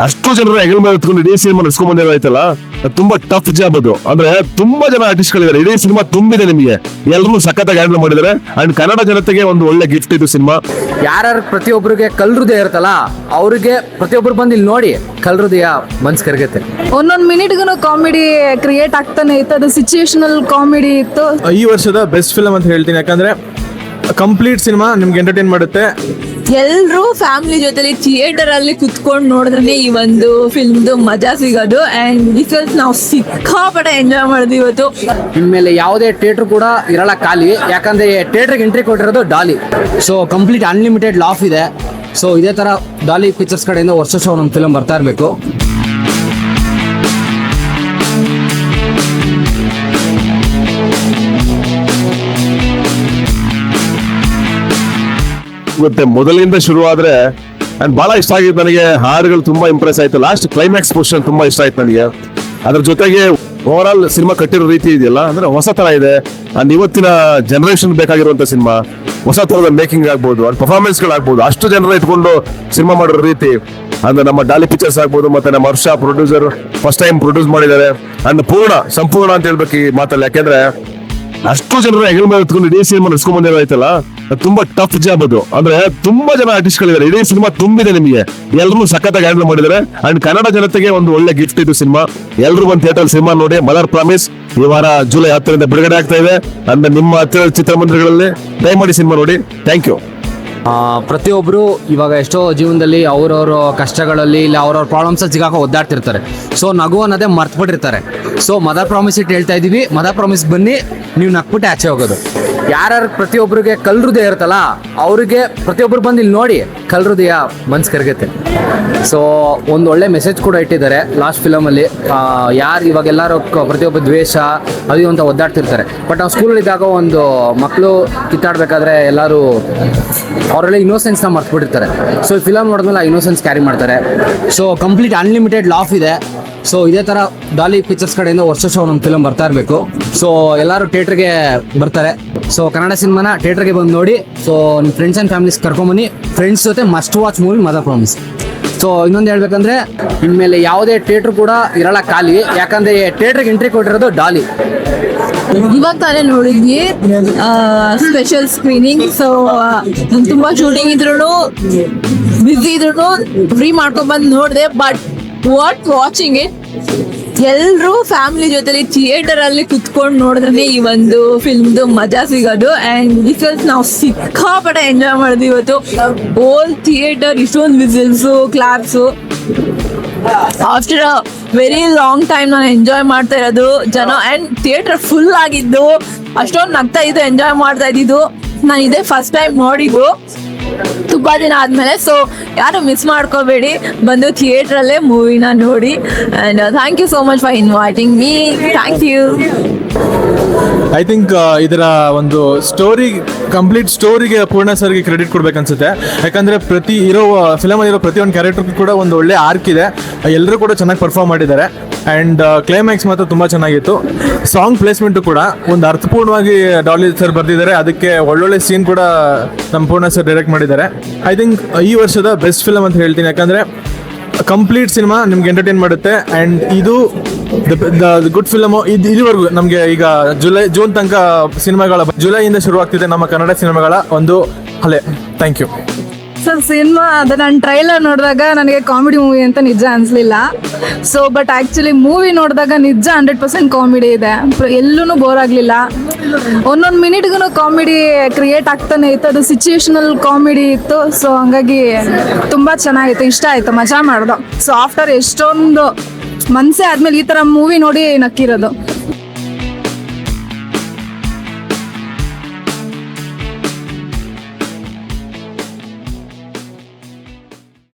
ಅಷ್ಟು ಜನರ ಹೆಗಲ ಮೇಲೆ ಎತ್ಕೊಂಡು ಇಡೀ ಸಿನಿಮಾ ನಡ್ಸ್ಕೊಂಡ್ ಬಂದಿರೋಯ್ತಲ್ಲ, ತುಂಬಾ ಟಫ್ ಜಾಬ್ ಅದು. ಅಂದ್ರೆ ತುಂಬಾ ಜನ ಆರ್ಟಿಸ್ಟ್ ಗಳಿದ್ದಾರೆ, ಇಡೀ ಸಿನಿಮಾ ತುಂಬಿದೆ ನಿಮಗೆ. ಎಲ್ಲರೂ ಸಖತ್ತಾಗಿ ಹ್ಯಾಂಡಲ್ ಮಾಡಿದ್ದಾರೆ. ಅಂಡ್ ಕನ್ನಡ ಜನತೆಗೆ ಒಂದು ಒಳ್ಳೆ ಗಿಫ್ಟ್ ಇದು ಸಿನಿಮಾ. ಯಾರು ಪ್ರತಿಯೊಬ್ಬರಿಗೆ ಕಲ್ಹೃದಯ ಇರುತ್ತಲ್ಲ, ಅವ್ರಿಗೆ ಪ್ರತಿಯೊಬ್ಬರು ಬಂದು ಇಲ್ಲಿ ನೋಡಿ ಕಲ್ಹೃದಯ ಮನ್ಸ್ ಕರಗತ್ತೆ. ಒಂದೊಂದು ಮಿನಿಟ್ಗೂ ಕಾಮಿಡಿ ಕ್ರಿಯೇಟ್ ಆಗ್ತಾನೆ ಇತ್ತು. ಅದು ಸಿಚುಯೇಷನಲ್ ಕಾಮಿಡಿ ಇತ್ತು. ಈ ವರ್ಷದ ಬೆಸ್ಟ್ ಫಿಲ್ಮ್ ಅಂತ ಹೇಳ್ತೀನಿ, ಯಾಕಂದ್ರೆ ಕಂಪ್ಲೀಟ್ ಸಿನಿಮಾ ನಿಮ್ಗೆ ಎಂಟರ್ಟೈನ್ ಮಾಡುತ್ತೆ. ಎಲ್ರೂ ಫ್ಯಾಮಿಲಿ ಜೊತೆಲಿ ಥಿಯೇಟರ್ ಅಲ್ಲಿ ಕುತ್ಕೊಂಡು ನೋಡಿದ್ರೆ ಈ ಒಂದು ಫಿಲ್ಮ್ದು ಮಜಾ ಸಿಗೋದು. ಅಂಡ್ ಬಿಕಾಸ್ ನಾವು ಸಿಕ್ಕಾಪಟ್ಟೆ ಎಂಜಾಯ್ ಮಾಡಿದ್ವಿ ಇವತ್ತು. ಇನ್ಮೇಲೆ ಯಾವುದೇ ಥಿಯೇಟರ್ ಕೂಡ ಇರಲ್ಲ ಖಾಲಿ, ಯಾಕಂದ್ರೆ ಥಿಯೇಟರ್ಗೆ ಎಂಟ್ರಿ ಕೊಟ್ಟಿರೋದು Daali. So complete unlimited laugh ಇದೆ. ಸೊ ಇದೇ ತರ ಡಾಲಿ ಪಿಕ್ಚರ್ಸ್ ಕಡೆಯಿಂದ ವರ್ಷ ನಮ್ಮ ಫಿಲಮ್ ಬರ್ತಾ ಇರಬೇಕು. ಮತ್ತೆ ಮೊದಲಿಂದ ಶುರು ಆದ್ರೆ ಅಂಡ್ ಬಹಳ ಇಷ್ಟ ಆಗಿತ್ತು ನನಗೆ. ಹಾಡುಗಳು ತುಂಬಾ ಇಂಪ್ರೆಸ್ ಆಯ್ತು. ಲಾಸ್ಟ್ ಕ್ಲೈಮ್ಯಾಕ್ಸ್ ಪೋರ್ಷನ್ ತುಂಬಾ ಇಷ್ಟ ಆಯ್ತು ನನಗೆ. ಅದ್ರ ಜೊತೆಗೆ ಓವರ್ ಆಲ್ ಸಿನಿಮಾ ಕಟ್ಟಿರೋ ರೀತಿ ಇದೆಯಲ್ಲ, ಅಂದ್ರೆ ಹೊಸ ತರ ಇದೆ. ಅಂಡ್ ಇವತ್ತಿನ ಜನರೇಷನ್ ಬೇಕಾಗಿರುವಂತ ಸಿನಿಮಾ, ಹೊಸ ತರದ ಮೇಕಿಂಗ್ ಆಗ್ಬೋದು, ಅಂಡ್ ಪರ್ಫಾರ್ಮೆನ್ಸ್ ಗಳಾಗ್ಬೋದು, ಅಷ್ಟು ಜನರ ಇಟ್ಕೊಂಡು ಸಿನಿಮಾ ಮಾಡಿರೋ ರೀತಿ. ಅಂದ್ರೆ ನಮ್ಮ ಡಾಲಿ ಪಿಕ್ಚರ್ಸ್ ಆಗ್ಬೋದು, ಮತ್ತೆ ನಮ್ಮ ಹರ್ಷ ಪ್ರೊಡ್ಯೂಸರ್ ಫಸ್ಟ್ ಟೈಮ್ ಪ್ರೊಡ್ಯೂಸ್ ಮಾಡಿದ್ದಾರೆ. ಅಂಡ್ ಸಂಪೂರ್ಣ ಅಂತ ಹೇಳ್ಬೇಕು ಈ ಮಾತಲ್ಲಿ. ಯಾಕೆಂದ್ರೆ ಅಷ್ಟು ಜನರ ಹೆಗಲ ಮೇಲೆ ಎತ್ಕೊಂಡು ಇಡೀ ಸಿನಿಮಾ ನಡ್ಸ್ಕೊಂಡ್ ಬಂದಿರೋಯ್ತಲ್ಲ, ತುಂಬಾ ಟಫ್ ಜಾಬ್ ಅದು. ಅಂದ್ರೆ ತುಂಬಾ ಜನ ಆರ್ಟಿಸ್ಟ್ ಗಳಿದ್ದಾರೆ, ಇಡೀ ಸಿನಿಮಾ ತುಂಬಿದೆ ನಿಮಗೆ. ಎಲ್ಲರೂ ಸಖತ್ತಾಗಿ ಹ್ಯಾಂಡಲ್ ಮಾಡಿದ್ದಾರೆ. ಅಂಡ್ ಕನ್ನಡ ಜನತೆಗೆ ಒಂದು ಒಳ್ಳೆ ಗಿಫ್ಟ್ ಇದು ಸಿನಿಮಾ. ಎಲ್ಲರೂ ಬಂದು ಥಿಯೇಟರ್ ಸಿನಿಮಾ ನೋಡಿ. ಮದರ್ ಪ್ರಾಮಿಸ್ ಈ ವಾರ ಜುಲೈ 10ರಿಂದ ಬಿಡುಗಡೆ ಆಗ್ತಾ ಇದೆ. ಅಂದ್ರೆ ನಿಮ್ಮ ಹತ್ತಿರ ಚಿತ್ರಮಂದಿರಗಳಲ್ಲಿ ದಯಮಾಡಿ ಸಿನಿಮಾ ನೋಡಿ. Thank you. ಪ್ರತಿಯೊಬ್ಬರು ಇವಾಗ ಎಷ್ಟೋ ಜೀವನದಲ್ಲಿ ಅವ್ರವ್ರ ಕಷ್ಟಗಳಲ್ಲಿ ಇಲ್ಲ ಅವ್ರವ್ರ ಪ್ರಾಬ್ಲಮ್ಸ್ ಸಿಗಾಕ ಒದ್ದಾಡ್ತಿರ್ತಾರೆ. ಸೊ ನಗು ಅನ್ನೋದೇ ಮರ್ತ್ಬಿಟ್ಟಿರ್ತಾರೆ. ಸೊ ಮದರ್ ಪ್ರಾಮಿಸ್ ಇಟ್ಟು ಹೇಳ್ತಾ ಇದೀವಿ, ಮದರ್ ಪ್ರಾಮಿಸ್ ಬನ್ನಿ, ನೀವು ನಕ್ಬಿಟ್ಟೆ ಆಚೆ ಹೋಗೋದು. ಯಾರು ಪ್ರತಿಯೊಬ್ಬರಿಗೆ ಕಲ್ಹೃದಯ ಇರುತ್ತಲ್ಲ, ಅವ್ರಿಗೆ ಪ್ರತಿಯೊಬ್ಬರು ಬಂದು ಇಲ್ಲಿ ನೋಡಿ ಕಲ್ಹೃದಯ ಮನ್ಸ್ ಕರಗತ್ತೆ. ಸೊ ಒಂದು ಒಳ್ಳೆ ಮೆಸೇಜ್ ಕೂಡ ಇಟ್ಟಿದ್ದಾರೆ ಲಾಸ್ಟ್ ಫಿಲಮಲ್ಲಿ. ಯಾರು ಇವಾಗ ಎಲ್ಲರೂ ಪ್ರತಿಯೊಬ್ಬ ದ್ವೇಷ ಅದು ಅಂತ ಒದ್ದಾಡ್ತಿರ್ತಾರೆ. ಬಟ್ ನಾವು ಸ್ಕೂಲಲ್ಲಿದ್ದಾಗ ಒಂದು ಮಕ್ಕಳು ಕಿತ್ತಾಡ್ಬೇಕಾದ್ರೆ ಎಲ್ಲರೂ ಅವರೆಲ್ಲ ಇನ್ನೋಸೆನ್ಸ್ನ ಮರ್ತ್ಬಿಟ್ಟಿರ್ತಾರೆ. ಸೊ ಈ ಫಿಲಮ್ ನೋಡಿದ್ಮೇಲೆ ಆ ಇನ್ನೋಸೆನ್ಸ್ ಕ್ಯಾರಿ ಮಾಡ್ತಾರೆ. ಸೊ ಕಂಪ್ಲೀಟ್ ಅನ್ಲಿಮಿಟೆಡ್ ಲಾಫ್ ಇದೆ. ಸೊ ಇದೇ ಥರ ಡಾಲಿ ಪಿಕ್ಚರ್ಸ್ ಕಡೆಯಿಂದ ವರ್ಷ ನಮ್ಮ ಫಿಲಮ್ ಬರ್ತಾ ಇರಬೇಕು. ಸೊ ಎಲ್ಲರೂ ಥಿಯೇಟ್ರಿಗೆ ಬರ್ತಾರೆ. ಸೊ ಕನ್ನಡ ಸಿನಿಮಾನ ಥಿಯೇಟ್ರಿಗೆ ಬಂದು ನೋಡಿ. ಸೊ ನಿಮ್ಮ ಫ್ರೆಂಡ್ಸ್ ಆ್ಯಂಡ್ ಫ್ಯಾಮಿಲೀಸ್ ಕರ್ಕೊಂಬನ್ನಿ. ಫ್ರೆಂಡ್ಸ್ ಜೊತೆ must watch movie mother promise. So ಇನ್ನೊಂದು ಹೇಳ್ಬೇಕಂದ್ರೆ ಇನ್ಮೇಲೆ ಯಾವುದೇ ಥಿಯೇಟ್ರ್ ಕೂಡ ಇರಲ್ಲ ಖಾಲಿ, ಯಾಕಂದ್ರೆ ಥಿಯೇಟ್ರಿಗೆ ಎಂಟ್ರಿ ಕೊಟ್ಟಿರೋದು ಡಾಲಿ. ಇವಾಗ ತಾನೇ ನೋಡಿದ್ವಿ ಸ್ಪೆಷಲ್ ಸ್ಕ್ರೀನಿಂಗ್. ಸೊ ತುಂಬಾ ಶೂಟಿಂಗ್ ಇದ್ರು ಬಿಸಿ ಇದ್ರು ಫ್ರೀ ಮಾಡ್ಕೊಂಡ್ ಬಂದು ನೋಡಿದೆ. ಬಟ್ ವಾಟ್ ವಾಚಿಂಗ್ ಇಟ್, ಎಲ್ರೂ ಫ್ಯಾಮಿಲಿ ಜೊತೆಲಿ ಥಿಯೇಟರ್ ಅಲ್ಲಿ ಕುತ್ಕೊಂಡು ನೋಡಿದ್ರೆ ಈ ಒಂದು ಫಿಲ್ಮ್ದು ಮಜಾ ಸಿಗೋದು. ಅಂಡ್ ಬಿಕಾಸ್ ನಾವು ಸಿಕ್ಕಾಪಟ್ಟೆ ಎಂಜಾಯ್ ಮಾಡಿದ್ವಿ ಇವತ್ತು. ಹೋಲ್ ಥಿಯೇಟರ್ ಇಷ್ಟೊಂದು whistles claps. After a very long time ನಾನು ಎಂಜಾಯ್ ಮಾಡ್ತಾ ಇರೋದು ಜನ. ಅಂಡ್ ಥಿಯೇಟರ್ ಫುಲ್ ಆಗಿದ್ದು, ಅಷ್ಟೊಂದು ನಗ್ತಾ ಇದ್ದು, ಎಂಜಾಯ್ ಮಾಡ್ತಾ ಇದ್ದಿದ್ದು. ನಾನು ಇದೇ ಫಸ್ಟ್ ಟೈಮ್ ನೋಡಿದ್ದು ತುಂಬಾ ದಿನ ಆದ್ಮೇಲೆ. ಸೊ ಯಾರು ಮಿಸ್ ಮಾಡ್ಕೋಬೇಡಿ, ಬಂದು ಥಿಯೇಟ್ರಲ್ಲೇ ಮೂವಿನ ನೋಡಿ. And thank you so much for inviting me. Thank you. I think ಇದರ ಒಂದು ಕಂಪ್ಲೀಟ್ ಸ್ಟೋರಿಗೆ ಪೂರ್ಣ ಸರ್ಗೆ ಕ್ರೆಡಿಟ್ ಕೊಡ್ಬೇಕನ್ಸುತ್ತೆ. ಯಾಕಂದರೆ ಫಿಲಮಲ್ಲಿರೋ ಪ್ರತಿಯೊಂದು ಕ್ಯಾರೆಕ್ಟರ್ಗೂ ಕೂಡ ಒಂದು ಒಳ್ಳೆ ಆರ್ಕ್ ಇದೆ. ಎಲ್ಲರೂ ಕೂಡ ಚೆನ್ನಾಗಿ ಪರ್ಫಾರ್ಮ್ ಮಾಡಿದ್ದಾರೆ. ಆ್ಯಂಡ್ ಕ್ಲೈಮ್ಯಾಕ್ಸ್ ಮಾತ್ರ ತುಂಬ ಚೆನ್ನಾಗಿತ್ತು. ಸಾಂಗ್ ಪ್ಲೇಸ್ಮೆಂಟು ಕೂಡ ಒಂದು ಅರ್ಥಪೂರ್ಣವಾಗಿ ಡಾಲಿ ಸರ್ ಬರೆದಿದ್ದಾರೆ. ಅದಕ್ಕೆ ಒಳ್ಳೊಳ್ಳೆ ಸೀನ್ ಕೂಡ ನಮ್ಮ ಪೂರ್ಣ ಸರ್ ಡೈರೆಕ್ಟ್ ಮಾಡಿದ್ದಾರೆ. ಐ ಥಿಂಕ್ ಈ ವರ್ಷದ ಬೆಸ್ಟ್ ಫಿಲಮ್ ಅಂತ ಹೇಳ್ತೀನಿ, ಯಾಕಂದರೆ ಕಂಪ್ಲೀಟ್ ಸಿನಿಮಾ ನಿಮ್ಗೆ ಎಂಟರ್ಟೈನ್ ಮಾಡುತ್ತೆ. ಆ್ಯಂಡ್ ಇದು ಗುಡ್ ಫಿಲಮು. ಇದುವರೆಗೂ ನಮಗೆ ಈಗ ಜೂನ್ ತನಕ ಜುಲೈಯಿಂದ ಶುರುವಾಗ್ತಿದೆ ನಮ್ಮ ಕನ್ನಡ ಸಿನಿಮಾಗಳ ಒಂದು ಅಲೆ. Thank you. ಸರ್ ಸಿನಿಮಾ ಅದು ನಾನು ಟ್ರೈಲರ್ ನೋಡಿದಾಗ ನನಗೆ ಕಾಮಿಡಿ ಮೂವಿ ಅಂತ ನಿಜ ಅನಿಸ್ಲಿಲ್ಲ. ಸೊ ಬಟ್ ಆ್ಯಕ್ಚುಲಿ ಮೂವಿ ನೋಡಿದಾಗ ನಿಜ 100% ಕಾಮಿಡಿ ಇದೆ. ಎಲ್ಲೂ ಬೋರ್ ಆಗಲಿಲ್ಲ. ಒಂದೊಂದು ಮಿನಿಟ್ಗೂ ಕಾಮಿಡಿ ಕ್ರಿಯೇಟ್ ಆಗ್ತಾನೆ ಇತ್ತು. ಅದು ಸಿಚುಯೇಷನಲ್ ಕಾಮಿಡಿ ಇತ್ತು. ಸೊ ಹಂಗಾಗಿ ತುಂಬ ಚೆನ್ನಾಗಿತ್ತು, ಇಷ್ಟ ಆಯಿತು, ಮಜಾ ಮಾಡ್ದು. ಸೊ ಆಫ್ಟರ್ ಎಷ್ಟೊಂದು ಮನಸ್ಸೇ ಆದಮೇಲೆ ಈ ಥರ ಮೂವಿ ನೋಡಿ ನಕ್ಕಿರೋದು.